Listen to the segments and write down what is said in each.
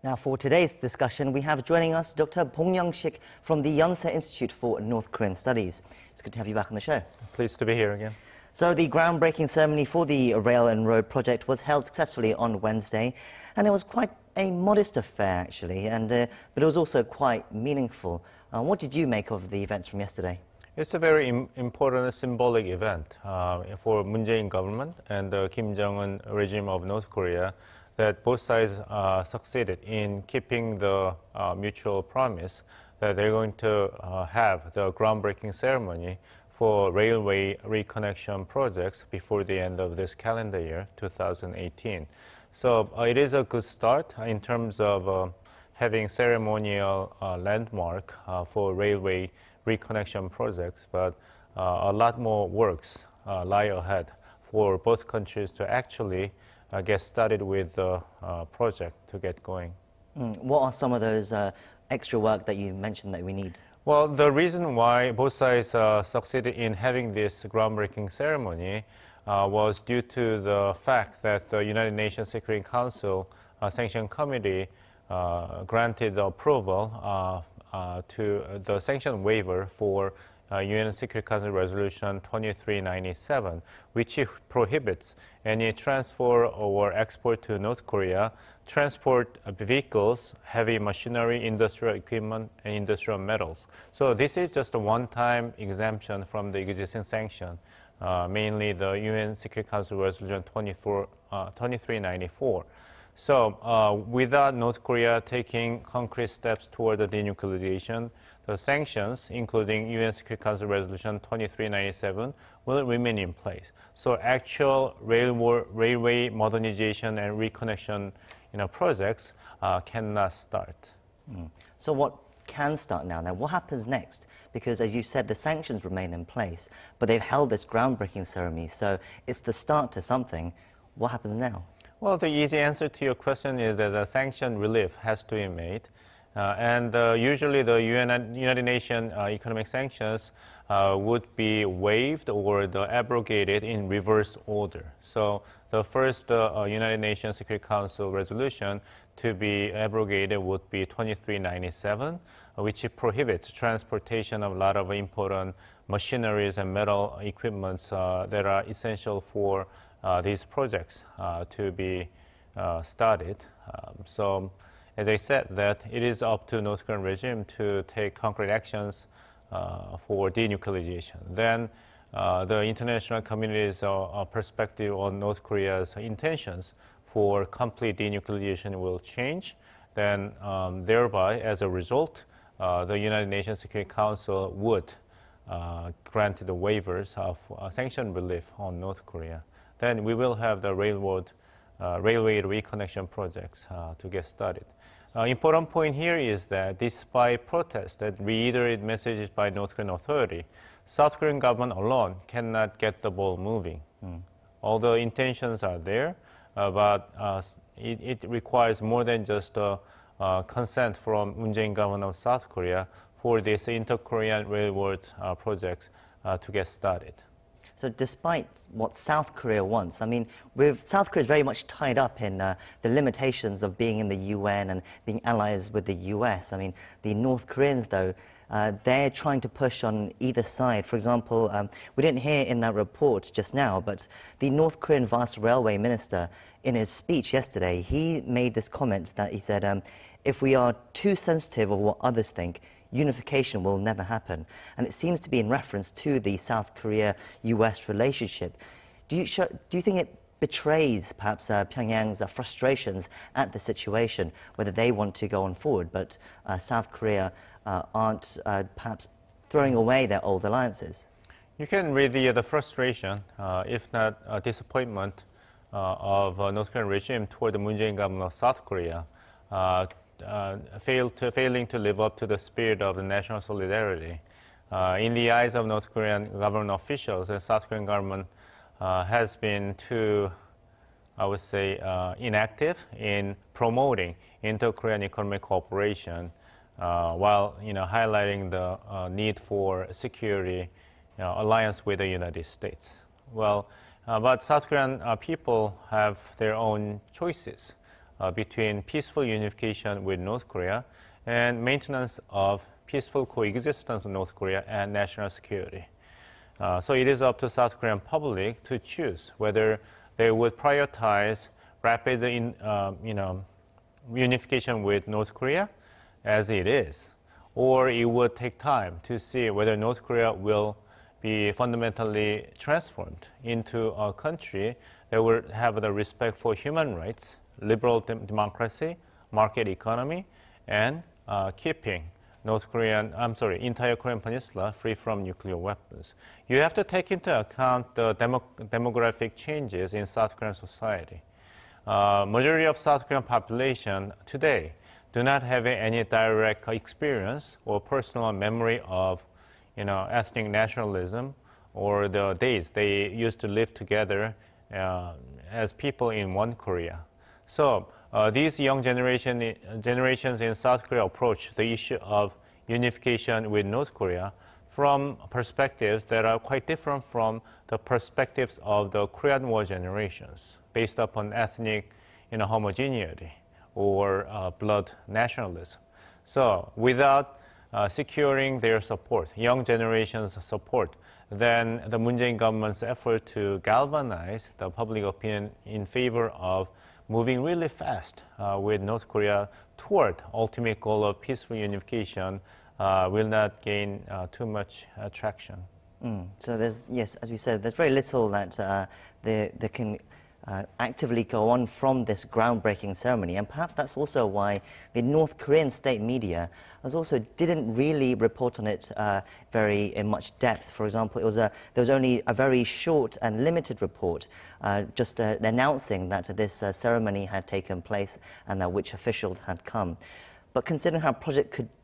Now, for today's discussion, we have joining us Dr. Bong Young-shik from the Yonsei Institute for North Korean Studies. It's good to have you back on the show. Pleased to be here again. So the groundbreaking ceremony for the rail and road project was held successfully on Wednesday, and it was quite a modest affair, actually, but it was also quite meaningful. What did you make of the events from yesterday? It's a very important symbolic event for Moon Jae-in government and the Kim Jong-un regime of North Korea, that both sides succeeded in keeping the mutual promise that they're going to have the groundbreaking ceremony for railway reconnection projects before the end of this calendar year, 2018. So it is a good start in terms of having ceremonial landmark for railway reconnection projects, but a lot more works lie ahead for both countries to actually get started with the project to get going. What are some of those extra work that you mentioned that we need? Well, the reason why both sides succeeded in having this groundbreaking ceremony was due to the fact that the United Nations Security Council Sanction Committee granted approval to the sanction waiver for UN Security Council Resolution 2397, which prohibits any transfer or export to North Korea, transport vehicles, heavy machinery, industrial equipment, and industrial metals. So this is just a one-time exemption from the existing sanction, mainly the UN Security Council Resolution 2394. So without North Korea taking concrete steps toward the denuclearization, the sanctions, including UN Security Council Resolution 2397, will remain in place. So actual railway modernization and reconnection projects cannot start. So what can start now? Now, what happens next? Because, as you said, the sanctions remain in place, but they've held this groundbreaking ceremony, so it's the start to something. What happens now? Well, the easy answer to your question is that the sanction relief has to be made. Usually the United Nations economic sanctions would be waived or abrogated in reverse order. So the first United Nations Security Council resolution to be abrogated would be 2397, which prohibits transportation of a lot of important machineries and metal equipments that are essential for these projects to be started. So, as I said, that it is up to North Korean regime to take concrete actions for denuclearization. Then the international community's perspective on North Korea's intentions for complete denuclearization will change. Then thereby, as a result, the United Nations Security Council would grant the waivers of sanction relief on North Korea. Then we will have the railway reconnection projects to get started. Important point here is that despite protests that reiterate messages by North Korean authority, South Korean government alone cannot get the ball moving. All the intentions are there, but it requires more than just consent from Moon Jae-in government of South Korea for these inter-Korean railroad projects to get started. So despite what South Korea wants, I mean, South Korea is very much tied up in the limitations of being in the UN and being allies with the US. I mean, the North Koreans, though, they're trying to push on either side. For example, we didn't hear in that report just now, but the North Korean vast railway minister, in his speech yesterday, he made this comment that he said, if we are too sensitive of what others think, unification will never happen. And it seems to be in reference to the South Korea-U.S. relationship. Do you think it betrays perhaps Pyongyang's frustrations at the situation, whether they want to go on forward, but South Korea aren't perhaps throwing away their old alliances? You can read the frustration, if not disappointment, of North Korean regime toward the Moon Jae-in government of South Korea, failing to live up to the spirit of the national solidarity. In the eyes of North Korean government officials, the South Korean government has been too, I would say, inactive in promoting inter-Korean economic cooperation, while highlighting the need for security alliance with the United States. Well, but South Korean people have their own choices. between peaceful unification with North Korea and maintenance of peaceful coexistence of North Korea and national security. So it is up to South Korean public to choose whether they would prioritize rapid unification with North Korea as it is, or it would take time to see whether North Korea will be fundamentally transformed into a country that will have the respect for human rights, liberal democracy, market economy, and keeping entire Korean Peninsula free from nuclear weapons. You have to take into account the demographic changes in South Korean society. Majority of South Korean population today do not have any direct experience or personal memory of ethnic nationalism or the days they used to live together as people in one Korea. So these young generations in South Korea approach the issue of unification with North Korea from perspectives that are quite different from the perspectives of the Korean War generations, based upon ethnic homogeneity or blood nationalism. So without securing their support, young generation's support, then the Moon Jae-in government's effort to galvanize the public opinion in favor of moving really fast with North Korea toward ultimate goal of peaceful unification will not gain too much traction. So there's, yes, as we said, there's very little that they can actively go on from this groundbreaking ceremony, and perhaps that's also why the North Korean state media didn't really report on it in much depth. For example, there was only a very short and limited report just announcing that this ceremony had taken place and that which officials had come. But considering how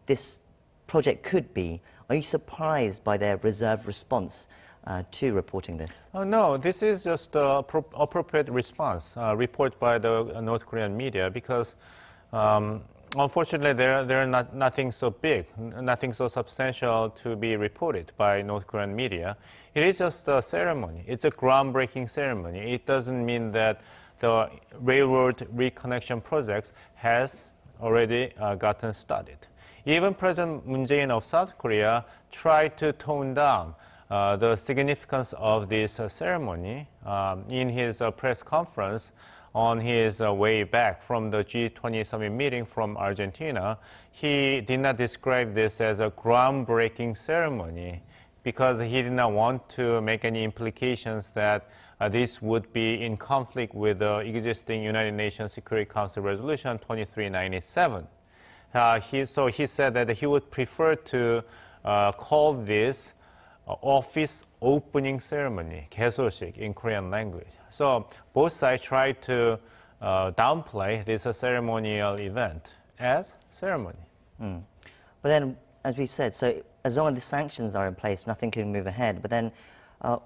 this project could be, are you surprised by their reserved response to reporting this? No, this is just an appropriate response, report by the North Korean media, because unfortunately there are nothing so big, nothing so substantial to be reported by North Korean media. It is just a ceremony. It's a groundbreaking ceremony. It doesn't mean that the railroad reconnection projects has already gotten started. Even President Moon Jae-in of South Korea tried to tone down the significance of this ceremony in his press conference on his way back from the G20 summit meeting from Argentina. He did not describe this as a groundbreaking ceremony because he did not want to make any implications that this would be in conflict with the existing United Nations Security Council Resolution 2397. So he said that he would prefer to call this office opening ceremony, 개소식 in Korean language. So both sides tried to downplay this ceremonial event as ceremony. But then, as we said, so as long as the sanctions are in place, nothing can move ahead. But then,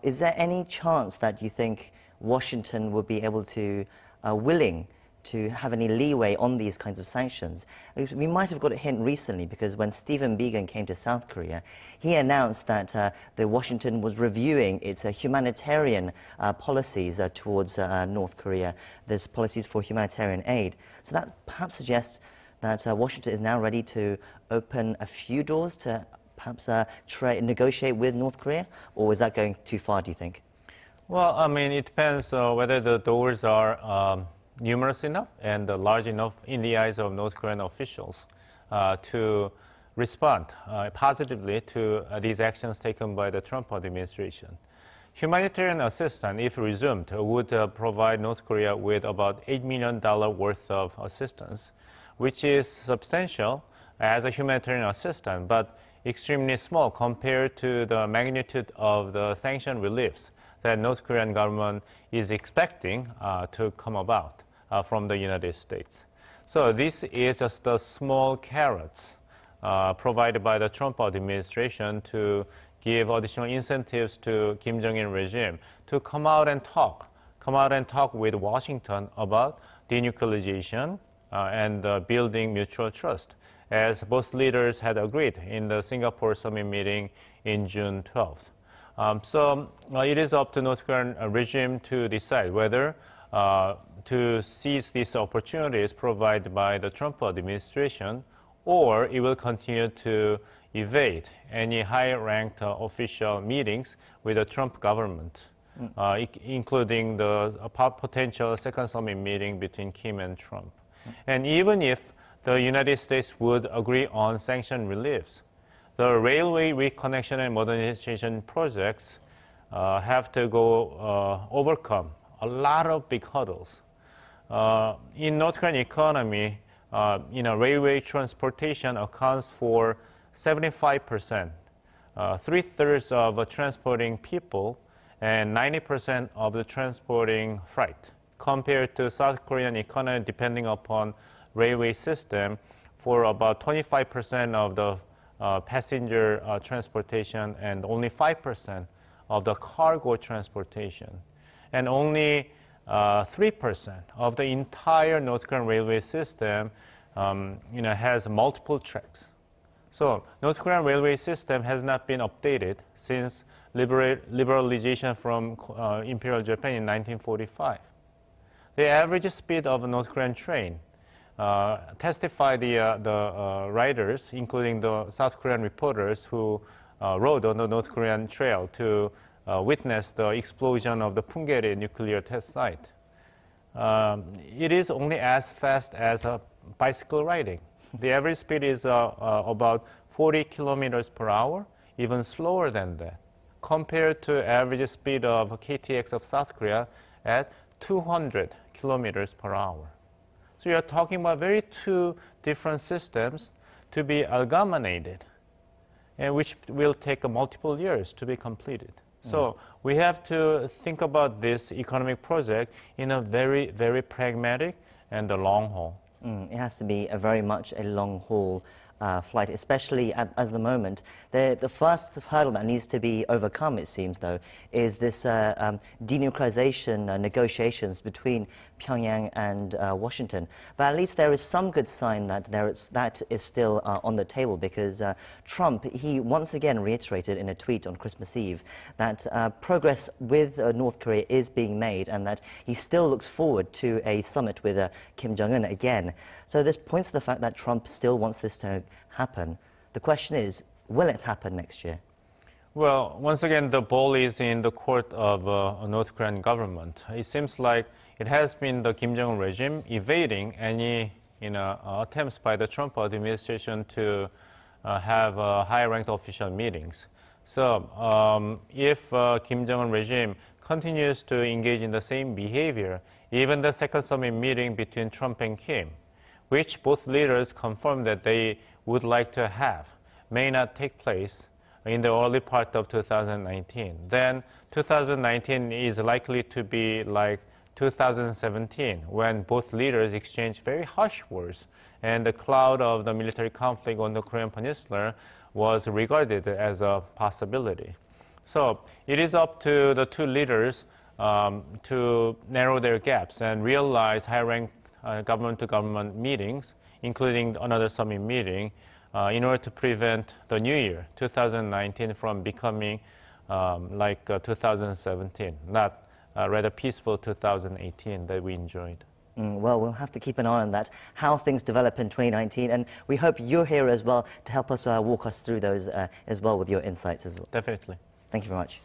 is there any chance that you think Washington would be able to, willing to have any leeway on these kinds of sanctions? We might have got a hint recently, because when Stephen Biegun came to South Korea, he announced that the Washington was reviewing its humanitarian policies towards North Korea. There's policies for humanitarian aid. So that perhaps suggests that Washington is now ready to open a few doors to perhaps negotiate with North Korea, or is that going too far, do you think? Well, I mean, it depends whether the doors are numerous enough and large enough in the eyes of North Korean officials to respond positively to these actions taken by the Trump administration. Humanitarian assistance, if resumed, would provide North Korea with about $8 million worth of assistance, which is substantial as a humanitarian assistance, but extremely small compared to the magnitude of the sanction reliefs that North Korean government is expecting to come about from the United States. So this is just a small carrots provided by the Trump administration to give additional incentives to Kim Jong-un regime to come out and talk with Washington about denuclearization and building mutual trust, as both leaders had agreed in the Singapore summit meeting in June 12th. So it is up to North Korean regime to decide whether to seize these opportunities provided by the Trump administration, or it will continue to evade any high-ranked official meetings with the Trump government, including the potential second summit meeting between Kim and Trump. And even if the United States would agree on sanction reliefs, the railway reconnection and modernization projects have to overcome a lot of big hurdles. In North Korean economy, railway transportation accounts for 75%, 3/3 of transporting people, and 90% of the transporting freight, compared to South Korean economy depending upon railway system for about 25% of the passenger transportation and only 5% of the cargo transportation. And only 3% of the entire North Korean railway system has multiple tracks. So North Korean railway system has not been updated since liberalization from Imperial Japan in 1945. The average speed of a North Korean train, testify the writers, including the South Korean reporters who rode on the North Korean trail to witness the explosion of the Punggye nuclear test site. It is only as fast as a bicycle riding. The average speed is about 40 kilometers per hour, even slower than that, compared to average speed of KTX of South Korea at 200 kilometers per hour. So you're talking about very two different systems to be amalgamated, and which will take multiple years to be completed. So we have to think about this economic project in a very, very pragmatic and the long haul. It has to be very much a long haul flight, especially at the moment. The first hurdle that needs to be overcome, it seems, though, is this denuclearization negotiations between Pyongyang and Washington. But at least there is some good sign that that is still on the table, because Trump, he once again reiterated in a tweet on Christmas Eve that progress with North Korea is being made, and that he still looks forward to a summit with Kim Jong-un again. So this points to the fact that Trump still wants this to happen. The question is, will it happen next year? Well, once again, the ball is in the court of North Korean government. It seems like it has been the Kim Jong-un regime evading any attempts by the Trump administration to have high-ranked official meetings. So if Kim Jong-un regime continues to engage in the same behavior, even the second summit meeting between Trump and Kim, which both leaders confirmed that they would like to have, may not take place in the early part of 2019. Then 2019 is likely to be like 2017, when both leaders exchanged very harsh words, and the cloud of the military conflict on the Korean Peninsula was regarded as a possibility. So it is up to the two leaders to narrow their gaps and realize high-ranked government-to-government meetings, including another summit meeting, in order to prevent the new year, 2019, from becoming like 2017, not rather peaceful 2018 that we enjoyed. Well, we'll have to keep an eye on that, how things develop in 2019, and we hope you're here as well to help us walk us through those as well with your insights as well. Definitely. Thank you very much.